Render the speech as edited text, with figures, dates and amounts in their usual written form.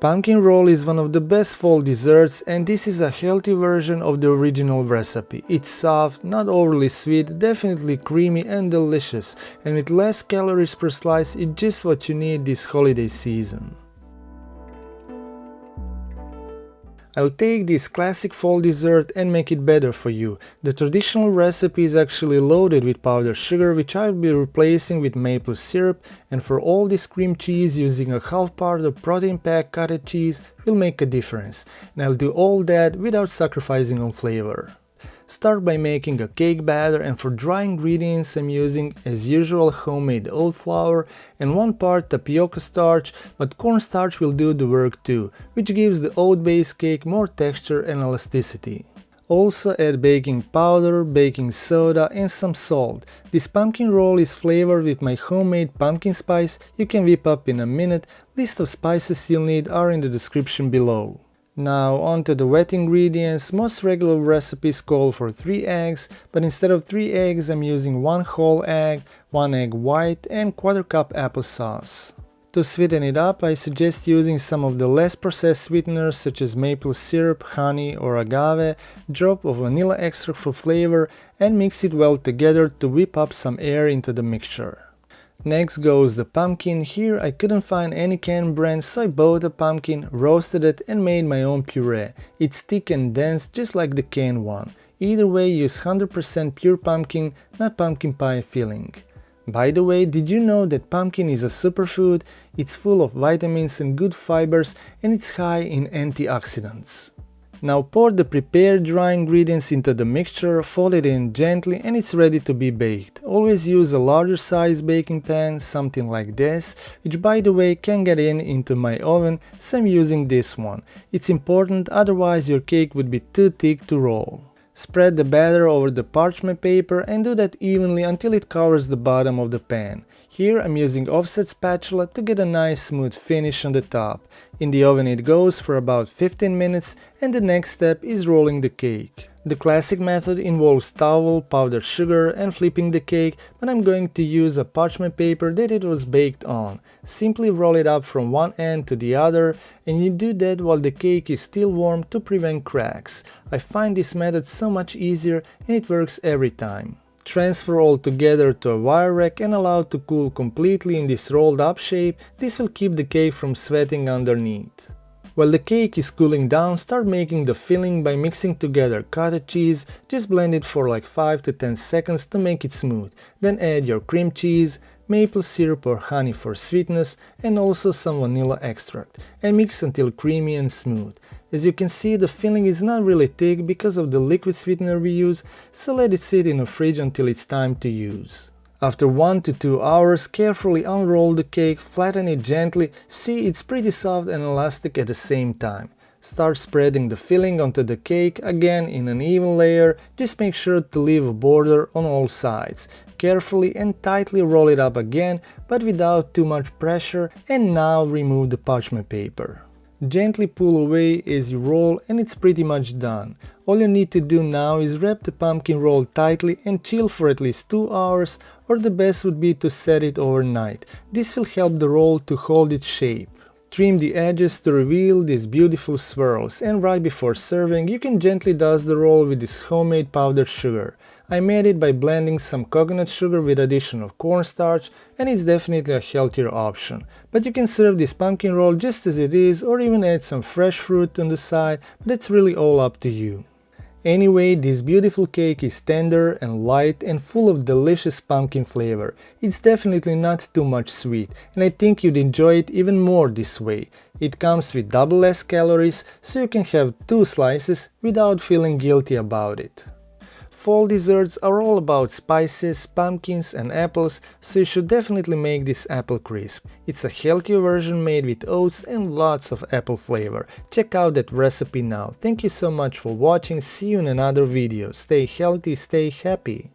Pumpkin roll is one of the best fall desserts, and this is a healthy version of the original recipe. It's soft, not overly sweet, definitely creamy and delicious, and with less calories per slice, it's just what you need this holiday season. I'll take this classic fall dessert and make it better for you. The traditional recipe is actually loaded with powdered sugar, which I'll be replacing with maple syrup, and for all this cream cheese, using a half part of protein-packed cottage cheese will make a difference. And I'll do all that without sacrificing on flavor. Start by making a cake batter, and for dry ingredients I'm using as usual homemade oat flour and 1 part tapioca starch, but cornstarch will do the work too, which gives the oat-based cake more texture and elasticity. Also add baking powder, baking soda and some salt. This pumpkin roll is flavored with my homemade pumpkin spice you can whip up in a minute. List of spices you'll need are in the description below. Now onto the wet ingredients. Most regular recipes call for 3 eggs, but instead of 3 eggs I'm using 1 whole egg, 1 egg white and 1/4 cup applesauce. To sweeten it up, I suggest using some of the less processed sweeteners such as maple syrup, honey or agave, drop of vanilla extract for flavor and mix it well together to whip up some air into the mixture. Next goes the pumpkin. Here I couldn't find any canned brand, so I bought a pumpkin, roasted it and made my own puree. It's thick and dense just like the canned one. Either way, use 100% pure pumpkin, not pumpkin pie filling. By the way, did you know that pumpkin is a superfood? It's full of vitamins and good fibers and it's high in antioxidants. Now pour the prepared dry ingredients into the mixture, fold it in gently and it's ready to be baked. Always use a larger size baking pan, something like this, which by the way can get into my oven, so I'm using this one. It's important, otherwise your cake would be too thick to roll. Spread the batter over the parchment paper and do that evenly until it covers the bottom of the pan. Here I'm using offset spatula to get a nice smooth finish on the top. In the oven it goes for about 15 minutes and the next step is rolling the cake. The classic method involves towel, powdered sugar and flipping the cake, but I'm going to use a parchment paper that it was baked on. Simply roll it up from one end to the other and you do that while the cake is still warm to prevent cracks. I find this method so much easier and it works every time. Transfer all together to a wire rack and allow to cool completely in this rolled up shape. This will keep the cake from sweating underneath. While the cake is cooling down, start making the filling by mixing together cottage cheese. Just blend it for like 5 to 10 seconds to make it smooth. Then add your cream cheese, maple syrup or honey for sweetness and also some vanilla extract and mix until creamy and smooth. As you can see, the filling is not really thick because of the liquid sweetener we use, so let it sit in the fridge until it's time to use. After 1 to 2 hours, carefully unroll the cake, flatten it gently. See, it's pretty soft and elastic at the same time. Start spreading the filling onto the cake, again in an even layer. Just make sure to leave a border on all sides. Carefully and tightly roll it up again, but without too much pressure, and now remove the parchment paper. Gently pull away as you roll and it's pretty much done. All you need to do now is wrap the pumpkin roll tightly and chill for at least 2 hours, or the best would be to set it overnight. This will help the roll to hold its shape. Trim the edges to reveal these beautiful swirls, and right before serving you can gently dust the roll with this homemade powdered sugar. I made it by blending some coconut sugar with addition of cornstarch, and it's definitely a healthier option. But you can serve this pumpkin roll just as it is or even add some fresh fruit on the side, but it's really all up to you. Anyway, this beautiful cake is tender and light and full of delicious pumpkin flavor. It's definitely not too much sweet, and I think you'd enjoy it even more this way. It comes with double less calories, so you can have 2 slices without feeling guilty about it. Fall desserts are all about spices, pumpkins and apples, so you should definitely make this apple crisp. It's a healthier version made with oats and lots of apple flavor. Check out that recipe now. Thank you so much for watching, see you in another video. Stay healthy, stay happy!